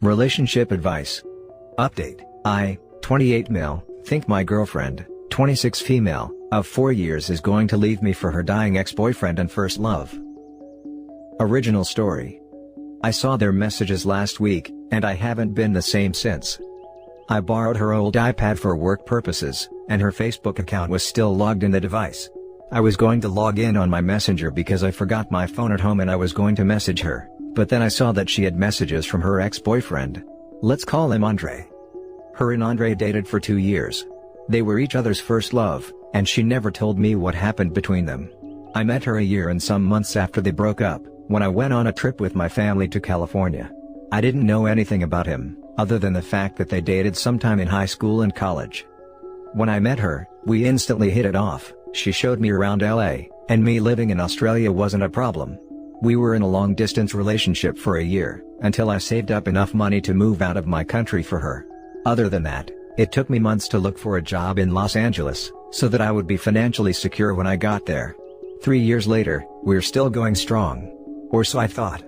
Relationship advice. Update. I, 28 male, think my girlfriend, 26 female, of 4 years is going to leave me for her dying ex-boyfriend and first love. Original story. I saw their messages last week, and I haven't been the same since. I borrowed her old iPad for work purposes, and her Facebook account was still logged in the device. I was going to log in on my messenger because I forgot my phone at home and I was going to message her, but then I saw that she had messages from her ex-boyfriend. Let's call him Andre. Her and Andre dated for 2 years. They were each other's first love, and she never told me what happened between them. I met her a year and some months after they broke up, when I went on a trip with my family to California. I didn't know anything about him, other than the fact that they dated sometime in high school and college. When I met her, we instantly hit it off. She showed me around LA, and me living in Australia wasn't a problem. We were in a long-distance relationship for a year, until I saved up enough money to move out of my country for her. Other than that, it took me months to look for a job in Los Angeles, so that I would be financially secure when I got there. 3 years later, we're still going strong. Or so I thought.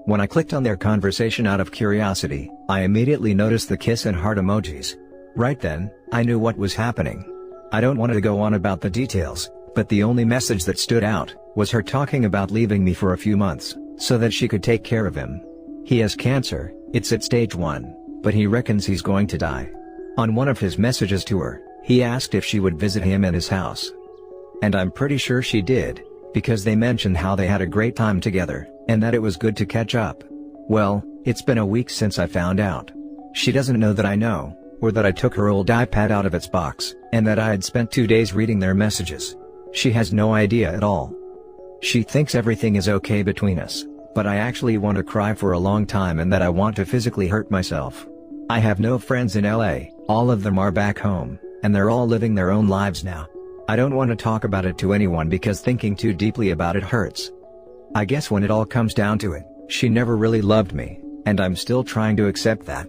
When I clicked on their conversation out of curiosity, I immediately noticed the kiss and heart emojis. Right then, I knew what was happening. I don't want to go on about the details, but the only message that stood out was her talking about leaving me for a few months, so that she could take care of him. He has cancer, it's at stage 1, but he reckons he's going to die. On one of his messages to her, he asked if she would visit him at his house. And I'm pretty sure she did, because they mentioned how they had a great time together, and that it was good to catch up. Well, it's been a week since I found out. She doesn't know that I know, or that I took her old iPad out of its box, and that I had spent 2 days reading their messages. She has no idea at all. She thinks everything is okay between us, but I actually want to cry for a long time and that I want to physically hurt myself. I have no friends in LA, all of them are back home, and they're all living their own lives now. I don't want to talk about it to anyone because thinking too deeply about it hurts. I guess when it all comes down to it, she never really loved me, and I'm still trying to accept that.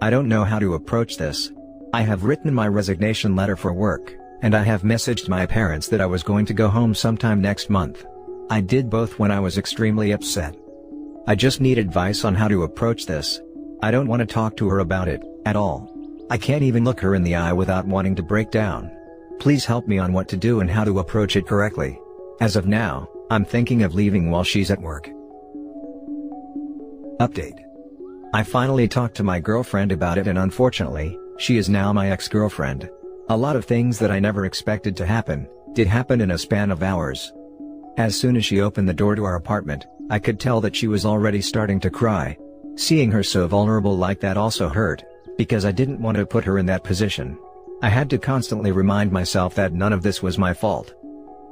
I don't know how to approach this. I have written my resignation letter for work, and I have messaged my parents that I was going to go home sometime next month. I did both when I was extremely upset. I just need advice on how to approach this. I don't want to talk to her about it, at all. I can't even look her in the eye without wanting to break down. Please help me on what to do and how to approach it correctly. As of now, I'm thinking of leaving while she's at work. Update. I finally talked to my girlfriend about it and unfortunately, she is now my ex-girlfriend. A lot of things that I never expected to happen, did happen in a span of hours. As soon as she opened the door to our apartment, I could tell that she was already starting to cry. Seeing her so vulnerable like that also hurt, because I didn't want to put her in that position. I had to constantly remind myself that none of this was my fault.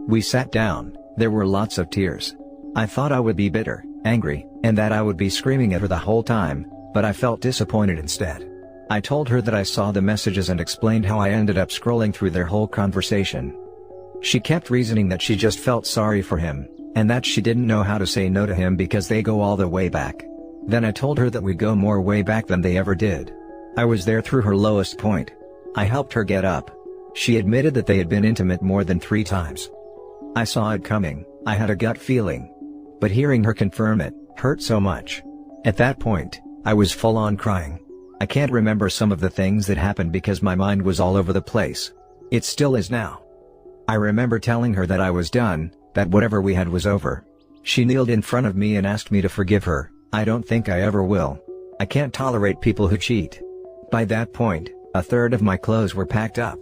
We sat down, there were lots of tears. I thought I would be bitter, angry, and that I would be screaming at her the whole time, but I felt disappointed instead. I told her that I saw the messages and explained how I ended up scrolling through their whole conversation. She kept reasoning that she just felt sorry for him, and that she didn't know how to say no to him because they go all the way back. Then I told her that we go more way back than they ever did. I was there through her lowest point. I helped her get up. She admitted that they had been intimate more than 3 times. I saw it coming, I had a gut feeling. But hearing her confirm it, hurt so much. At that point, I was full on crying. I can't remember some of the things that happened because my mind was all over the place. It still is now. I remember telling her that I was done, that whatever we had was over. She kneeled in front of me and asked me to forgive her. I don't think I ever will. I can't tolerate people who cheat. By that point, a third of my clothes were packed up.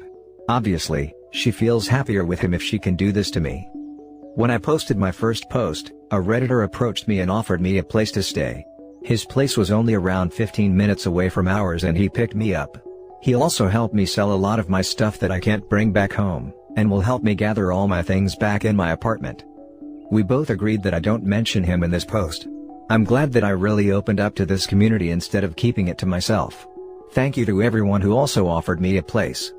Obviously, she feels happier with him if she can do this to me. When I posted my first post, a Redditor approached me and offered me a place to stay. His place was only around 15 minutes away from ours and he picked me up. He'll also help me sell a lot of my stuff that I can't bring back home, and will help me gather all my things back in my apartment. We both agreed that I don't mention him in this post. I'm glad that I really opened up to this community instead of keeping it to myself. Thank you to everyone who also offered me a place.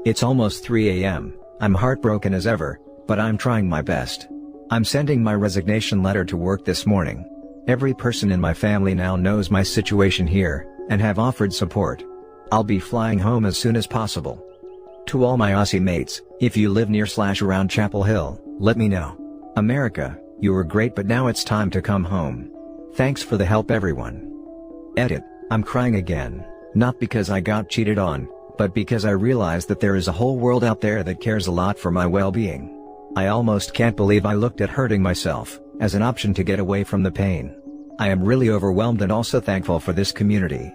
It's almost 3 a.m., I'm heartbroken as ever, but I'm trying my best. I'm sending my resignation letter to work this morning. Every person in my family now knows my situation here, and have offered support. I'll be flying home as soon as possible. To all my Aussie mates, if you live near/around Chapel Hill, let me know. America, you were great but now it's time to come home. Thanks for the help everyone. Edit. I'm crying again, not because I got cheated on, but because I realized that there is a whole world out there that cares a lot for my well-being. I almost can't believe I looked at hurting myself as an option to get away from the pain. I am really overwhelmed and also thankful for this community.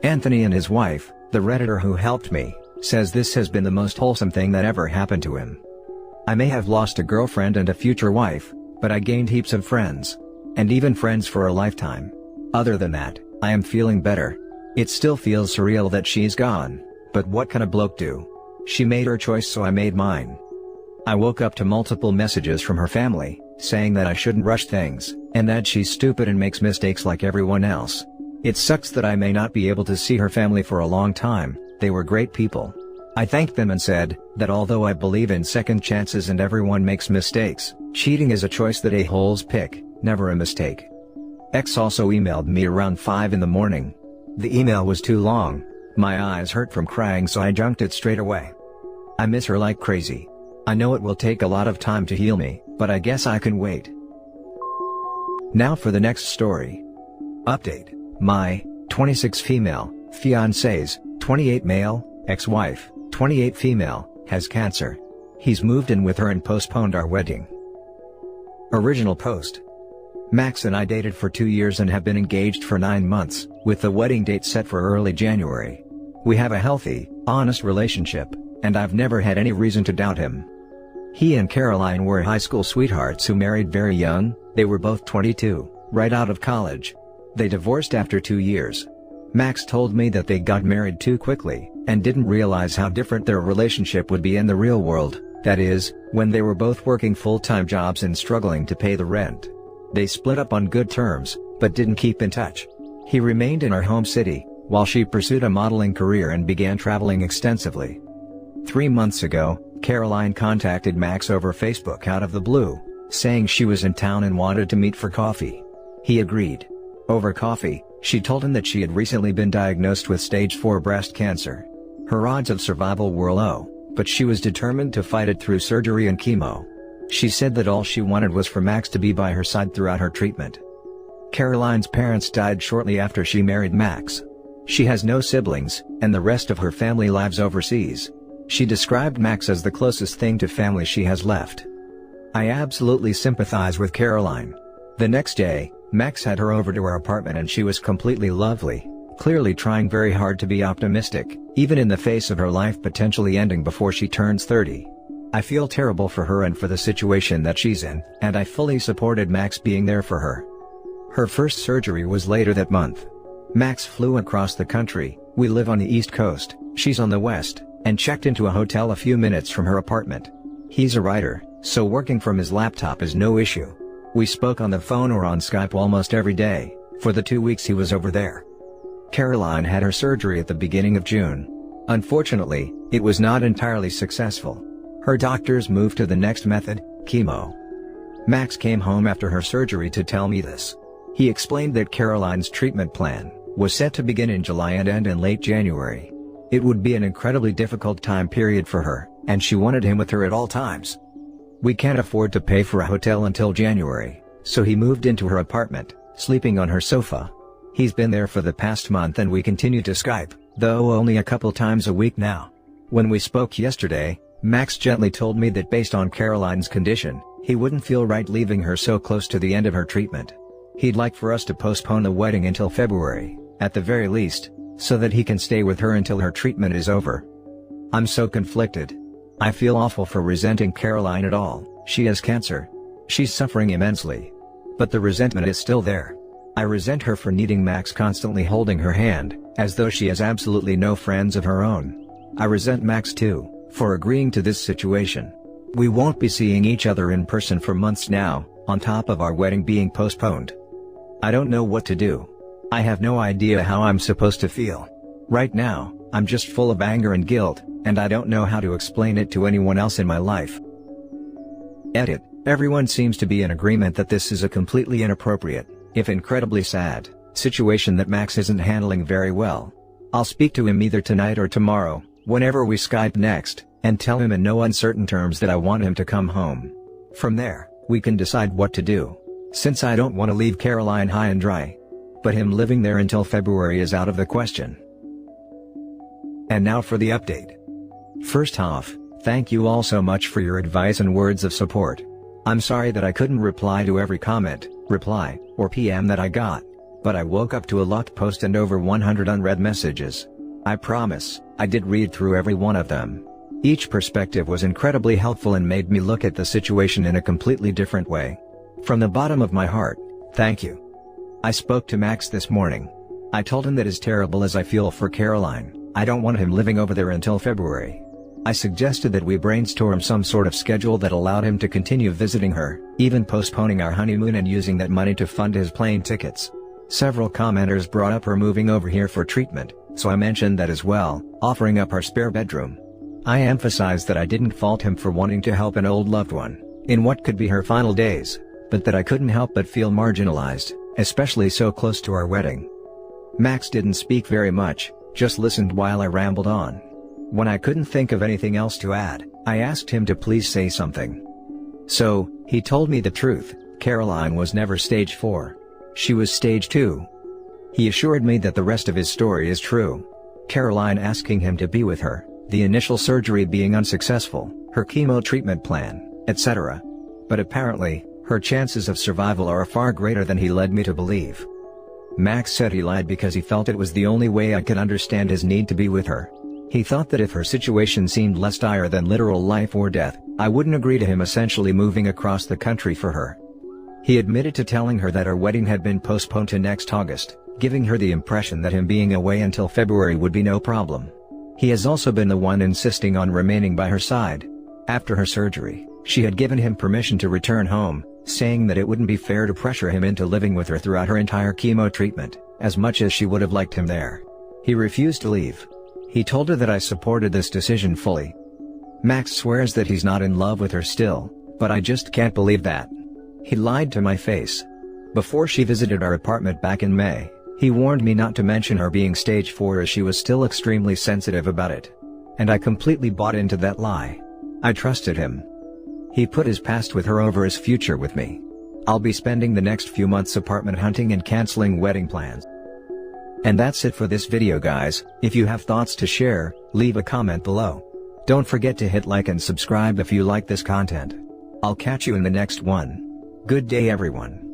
Anthony and his wife, the Redditor who helped me, says this has been the most wholesome thing that ever happened to him. I may have lost a girlfriend and a future wife, but I gained heaps of friends. And even friends for a lifetime. Other than that, I am feeling better. It still feels surreal that she's gone, but what can a bloke do? She made her choice, so I made mine. I woke up to multiple messages from her family, saying that I shouldn't rush things, and that she's stupid and makes mistakes like everyone else. It sucks that I may not be able to see her family for a long time. They were great people. I thanked them and said that although I believe in second chances and everyone makes mistakes, cheating is a choice that a-holes pick, never a mistake. X also emailed me around 5 in the morning. The email was too long. My eyes hurt from crying, so I junked it straight away. I miss her like crazy. I know it will take a lot of time to heal me, but I guess I can wait. Now for the next story. Update. My 26 female fiancé's 28 male ex-wife, 28 female, has cancer. He's moved in with her and postponed our wedding. Original post. Max and I dated for 2 years and have been engaged for 9 months, with the wedding date set for early January. We have a healthy, honest relationship, and I've never had any reason to doubt him. He and Caroline were high school sweethearts who married very young. They were both 22, right out of college. They divorced after 2 years. Max told me that they got married too quickly, and didn't realize how different their relationship would be in the real world, that is, when they were both working full-time jobs and struggling to pay the rent. They split up on good terms, but didn't keep in touch. He remained in our home city, while she pursued a modeling career and began traveling extensively. 3 months ago, Caroline contacted Max over Facebook out of the blue, saying she was in town and wanted to meet for coffee. He agreed. Over coffee, she told him that she had recently been diagnosed with stage 4 breast cancer. Her odds of survival were low, but she was determined to fight it through surgery and chemo. She said that all she wanted was for Max to be by her side throughout her treatment. Caroline's parents died shortly after she married Max. She has no siblings, and the rest of her family lives overseas. She described Max as the closest thing to family she has left. I absolutely sympathize with Caroline. The next day, Max had her over to her apartment and she was completely lovely, clearly trying very hard to be optimistic, even in the face of her life potentially ending before she turns 30. I feel terrible for her and for the situation that she's in, and I fully supported Max being there for her. Her first surgery was later that month. Max flew across the country. We live on the East Coast, she's on the West, and checked into a hotel a few minutes from her apartment. He's a writer, so working from his laptop is no issue. We spoke on the phone or on Skype almost every day, for the 2 weeks he was over there. Caroline had her surgery at the beginning of June. Unfortunately, it was not entirely successful. Her doctors moved to the next method, chemo. Max came home after her surgery to tell me this. He explained that Caroline's treatment plan was set to begin in July and end in late January. It would be an incredibly difficult time period for her, and she wanted him with her at all times. We can't afford to pay for a hotel until January, so he moved into her apartment, sleeping on her sofa. He's been there for the past month and we continue to Skype, though only a couple times a week now. When we spoke yesterday, Max gently told me that based on Caroline's condition, he wouldn't feel right leaving her so close to the end of her treatment. He'd like for us to postpone the wedding until February, at the very least, so that he can stay with her until her treatment is over. I'm so conflicted. I feel awful for resenting Caroline at all. She has cancer. She's suffering immensely. But the resentment is still there. I resent her for needing Max constantly holding her hand, as though she has absolutely no friends of her own. I resent Max too, for agreeing to this situation. We won't be seeing each other in person for months now, on top of our wedding being postponed. I don't know what to do. I have no idea how I'm supposed to feel. Right now, I'm just full of anger and guilt, and I don't know how to explain it to anyone else in my life. Edit. Everyone seems to be in agreement that this is a completely inappropriate, if incredibly sad, situation that Max isn't handling very well. I'll speak to him either tonight or tomorrow, whenever we Skype next, and tell him in no uncertain terms that I want him to come home. From there, we can decide what to do. Since I don't want to leave Caroline high and dry. but him living there until February is out of the question. And now for the update. First off, thank you all so much for your advice and words of support. I'm sorry that I couldn't reply to every comment, reply, or PM that I got, but I woke up to a locked post and over 100 unread messages. I promise, I did read through every one of them. Each perspective was incredibly helpful and made me look at the situation in a completely different way. From the bottom of my heart, thank you. I spoke to Max this morning. I told him that as terrible as I feel for Caroline, I don't want him living over there until February. I suggested that we brainstorm some sort of schedule that allowed him to continue visiting her, even postponing our honeymoon and using that money to fund his plane tickets. Several commenters brought up her moving over here for treatment, so I mentioned that as well, offering up our spare bedroom. I emphasized that I didn't fault him for wanting to help an old loved one, in what could be her final days, but that I couldn't help but feel marginalized, especially so close to our wedding. Max didn't speak very much, just listened while I rambled on. When I couldn't think of anything else to add, I asked him to please say something. So, he told me the truth. Caroline was never stage 4. She was stage 2. He assured me that the rest of his story is true. Caroline asking him to be with her, the initial surgery being unsuccessful, her chemo treatment plan, etc. But apparently, her chances of survival are far greater than he led me to believe. Max said he lied because he felt it was the only way I could understand his need to be with her. He thought that if her situation seemed less dire than literal life or death, I wouldn't agree to him essentially moving across the country for her. He admitted to telling her that our wedding had been postponed to next August, giving her the impression that him being away until February would be no problem. He has also been the one insisting on remaining by her side. After her surgery, she had given him permission to return home, saying that it wouldn't be fair to pressure him into living with her throughout her entire chemo treatment, as much as she would have liked him there. He refused to leave. He told her that I supported this decision fully. Max swears that he's not in love with her still, but I just can't believe that. He lied to my face. Before she visited our apartment back in May, he warned me not to mention her being stage 4 as she was still extremely sensitive about it. And I completely bought into that lie. I trusted him. He put his past with her over his future with me. I'll be spending the next few months apartment hunting and canceling wedding plans. And that's it for this video guys. If you have thoughts to share, leave a comment below. Don't forget to hit like and subscribe if you like this content. I'll catch you in the next one. Good day everyone.